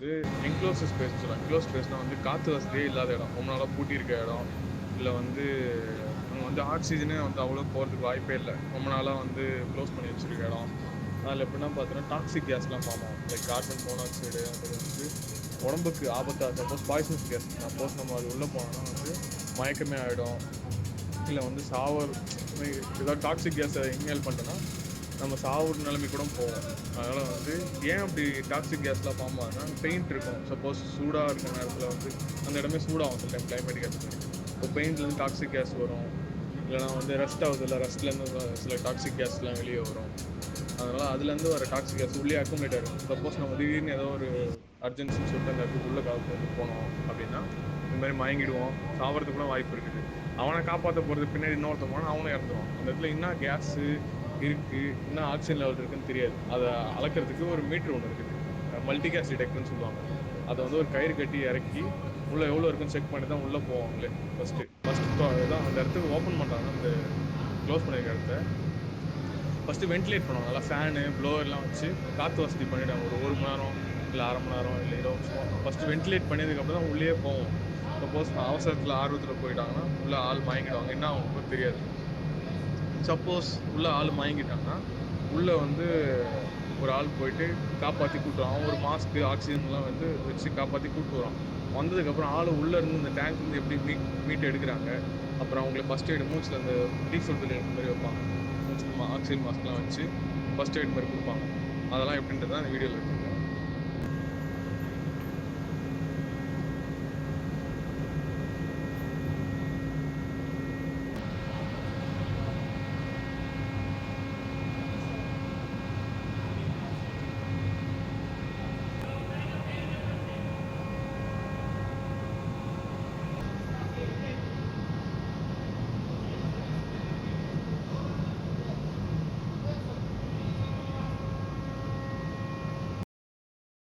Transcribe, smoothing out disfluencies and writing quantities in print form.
வந்து enclose space சொல்லுவாங்க. Enclose ஸ்பேஸ்னால் வந்து காற்று வசதியே இல்லாத இடம், ரொம்ப நாளாக பூட்டியிருக்க இடம், இல்லை வந்து அங்கே வந்து ஆக்சிஜனே வந்து அவ்வளோ போகிறதுக்கு வாய்ப்பே இல்லை, ரொம்ப நாளாக வந்து க்ளோஸ் பண்ணி வச்சுருக்க இடம். அதில் எப்படின்னா பார்த்தோன்னா டாக்ஸிக் கேஸ்லாம் ஃபார்ம் ஆகும். லைக் கார்பன் மோனாக்சைடு அது வந்து உடம்புக்கு ஆபத்தாக, சப்போஸ் பாய்சனஸ் கேஸ், சப்போஸ் நம்ம அது உள்ளே போனோம்னா வந்து மயக்கமே ஆகிடும், இல்லை வந்து சாவர் ஏதாவது டாக்ஸிக் கேஸை இன்ஹேல் பண்ணிட்டோன்னா நம்ம சாவுற நிலைமை கூட போவோம். அதனால் வந்து ஏன் அப்படி டாக்ஸிக் கேஸ்லாம் ஃபார்ம் ஆகுதுன்னா, பெயிண்ட் இருக்கும். சப்போஸ் சூடாக இருக்கிற நேரத்தில் வந்து அந்த இடமே சூடாகும் சில டைம் கிளைமேட் கேஸ். இப்போ பெயிண்ட்லேருந்து டாக்ஸிக் கேஸ் வரும், இல்லைனா வந்து ரஸ்ட் ஆகுது, இல்லை ரஸ்ட்லேருந்து சில டாக்ஸிக் கேஸ்லாம் வெளியே வரும். அதனால் அதுலேருந்து வர டாக்ஸிக் கேஸ் உள்ளே அக்குமுலேட் ஆகிடும். சப்போஸ் நம்ம திடீர்னு ஏதோ ஒரு அர்ஜென்சின்னு சொல்லிட்டு அந்த இடத்துக்கு உள்ளே காலத்து போனோம் அப்படின்னா இந்த மாதிரி மயங்கிடுவோம், சாவறதுக்கு கூட வாய்ப்பு இருக்குது. அவனை காப்பாற்ற போகிறது பின்னாடி இன்னொருத்தன் போனால் அவனும் இறந்துருவான். அந்த இடத்துல என்ன கேஸு இருக்குது, என்ன ஆக்சிஜன் லெவல் இருக்குதுன்னு தெரியாது. அதை அளக்கிறதுக்கு ஒரு மீட்ரு ஒன்று இருக்குது, மல்டி கேஸ் டிடெக்டர்னு சொல்லுவாங்க. அதை வந்து ஒரு கயிறு கட்டி இறக்கி உள்ளே எவ்வளோ இருக்குன்னு செக் பண்ணி தான் உள்ளே போவாங்களே. ஃபஸ்ட்டு தான் அந்த இடத்துக்கு ஓப்பன் பண்ணுறாங்க. அந்த க்ளோஸ் பண்ணியிருக்க இடத்த ஃபஸ்ட்டு வென்டிலேட் பண்ணுவாங்க. நல்லா ஃபேனு ப்ளோவர்லாம் வச்சு காற்று வசதி பண்ணிவிடுவாங்க. ஒரு மணி நேரம் இல்லை அரை மணி நேரம் இல்லை 20 நிமிஷம் ஃபஸ்ட்டு வென்டிலேட் பண்ணதுக்கப்புறம் தான் உள்ளே போவோம். சப்போஸ் அவசரத்தில் ஆர்வத்தில் போயிட்டாங்கன்னா உள்ளே ஆள் மயங்கிடுவாங்க, என்ன அவங்களுக்கு தெரியாது. சப்போஸ் உள்ளே ஆள் மயங்கிட்டாங்கன்னா உள்ளே வந்து ஒரு ஆள் போயிட்டு காப்பாற்றி கூட்டுவான். அவன் ஒரு மாஸ்க்கு ஆக்சிஜன்லாம் வந்து வச்சு காப்பாற்றி கூப்பிட்டு வரான். வந்ததுக்கப்புறம் ஆள் உள்ளே இருந்து இந்த டேங்க்லேருந்து எப்படி மீட் எடுக்கிறாங்க, அப்புறம் அவங்களை ஃபஸ்ட் எய்டு மூச்சில் அந்த டீசல் எடுக்கிற மாதிரி வைப்பாங்க, மூச்சில் ஆக்சிஜன் மாஸ்க்லாம் வச்சு ஃபஸ்ட் எய்ட் மாதிரி கொடுப்பாங்க. அதெல்லாம் எப்படின்றது தான் இந்த வீடியோவில் இருக்குது.